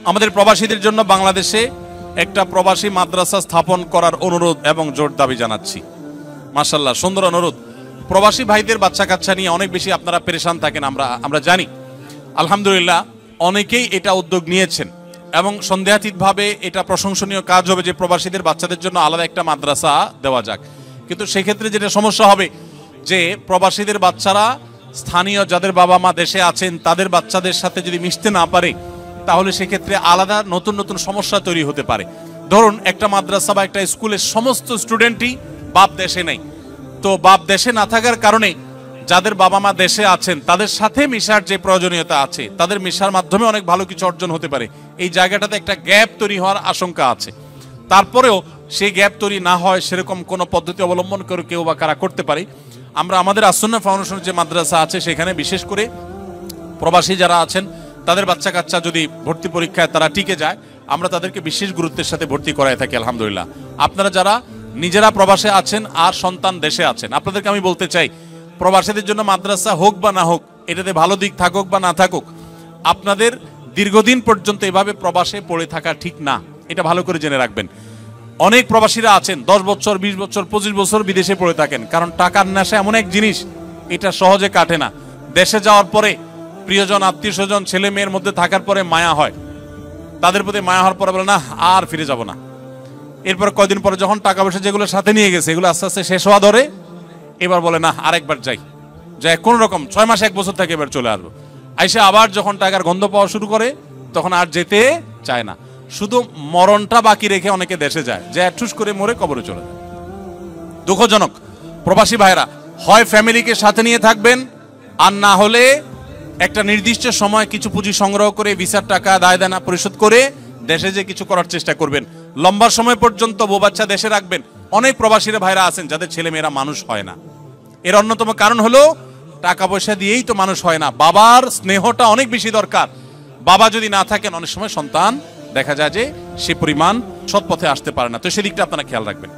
আমাদের প্রবাসীদের জন্য বাংলাদেশে একটা প্রবাসী মাদ্রাসা স্থাপন করার অনুরোধ এবং জোর দাবি জানাচ্ছি। মাশাআল্লাহ, সুন্দর অনুরোধ। প্রবাসী ভাইদের বাচ্চা কাচ্চা নিয়ে অনেক বেশি আপনারা পেরেশান থাকেন, আমরা জানি। আলহামদুলিল্লাহ অনেকেই এটা উদ্যোগ নিয়েছেন এবং সন্দেহাতীতভাবে এটা প্রশংসনীয় কাজ হবে যে প্রবাসীদের বাচ্চাদের জন্য আলাদা একটা মাদ্রাসা দেওয়া যাক। কিন্তু সেক্ষেত্রে যেটা সমস্যা হবে যে প্রবাসীদের বাচ্চারা স্থানীয় যাদের বাবা মা দেশে আছেন তাদের বাচ্চাদের সাথে যদি মিশতে না পারে, তাহলে সেক্ষেত্রে আলাদা নতুন নতুন সমস্যা তৈরি হতে পারে। ধরুন একটা মাদ্রাসা বা একটা স্কুলের সমস্ত স্টুডেন্টই বাপ দেশে নেই, তো বাপ দেশে না থাকার কারণে যাদের বাবা মা দেশে আছেন তাদের সাথে মিশার যে প্রয়োজনীয়তা আছে, তাদের মিশার মাধ্যমে অনেক ভালো কিছু অর্জন হতে পারে। এই জায়গাটাতে একটা গ্যাপ তৈরি হওয়ার আশঙ্কা আছে। তারপরেও সেই গ্যাপ তৈরি না হয় সেরকম কোনো পদ্ধতি অবলম্বন করে কেউ বা কারা করতে পারে। আমরা আমাদের আসুন্নাহ ফাউন্ডেশনের যে মাদ্রাসা আছে সেখানে বিশেষ করে প্রবাসী যারা আছেন তাদের বাচ্চা কাচ্চা যদি ভর্তি পরীক্ষায় তারা টিকে যায়, আমরা তাদেরকে বিশেষ গুরুত্বের সাথে ভর্তি করায় থাকি আলহামদুলিল্লাহ। আপনারা যারা নিজেরা প্রবাসে আছেন আর সন্তান দেশে আছেন, আপনাদেরকে আমি বলতে চাই, প্রবাসীদের জন্য মাদ্রাসা হোক বা না হোক, এটাতে ভালো দিক থাকুক বা না থাকুক, আপনাদের দীর্ঘদিন পর্যন্ত এভাবে প্রবাসে পড়ে থাকা ঠিক না, এটা ভালো করে জেনে রাখবেন। অনেক প্রবাসীরা আছেন 10 বছর 20 বছর 25 বছর বিদেশে পড়ে থাকেন, কারণ টাকার নেশা এমন এক জিনিস, এটা সহজে কাটে না। দেশে যাওয়ার পরে প্রিয়জন আত্মীয় স্বজন ছেলে মেয়ের মধ্যে থাকার পরে মায়া হয়, তাদের প্রতি মায়া হওয়ার পরে বলে না আর ফিরে যাব না। এরপর কয়দিন পরে যখন টাকা পয়সা যেগুলো সাথে নিয়ে গেছে এগুলো আস্তে আস্তে শেষ হওয়া ধরে, এবার বলে না আরেকবার যাই, কোন রকম 6 মাস 1 বছর থেকে এবার চলে আসবো। আইসে আবার যখন টাকার গন্ধ পাওয়া শুরু করে তখন আর যেতে চায় না, শুধু মরণটা বাকি রেখে অনেকে দেশে যায়, যে ঠুস করে মরে কবরে চলে যায়। দুঃখজনক। প্রবাসী ভাইরা হয় ফ্যামিলিকে সাথে নিয়ে থাকবেন, আর না হলে একটা নির্দিষ্ট সময় কিছু পুঁজি সংগ্রহ করে ভিসার টাকা দায় দেনা পরিশোধ করে দেশে যে কিছু করার চেষ্টা করবেন। লম্বা সময় পর্যন্ত বউ বাচ্চা দেশে রাখবেন। অনেক প্রবাসীরা ভাইরা আছেন যাদের ছেলে মেয়েরা মানুষ হয় না, এর অন্যতম কারণ হলো টাকা পয়সা দিয়েই তো মানুষ হয় না। বাবার স্নেহটা অনেক বেশি দরকার। বাবা যদি না থাকেন অনেক সময় সন্তান দেখা যায় যে সে পরিমাণ সৎ পথে আসতে পারে না। তো সেদিকটা আপনারা খেয়াল রাখবেন।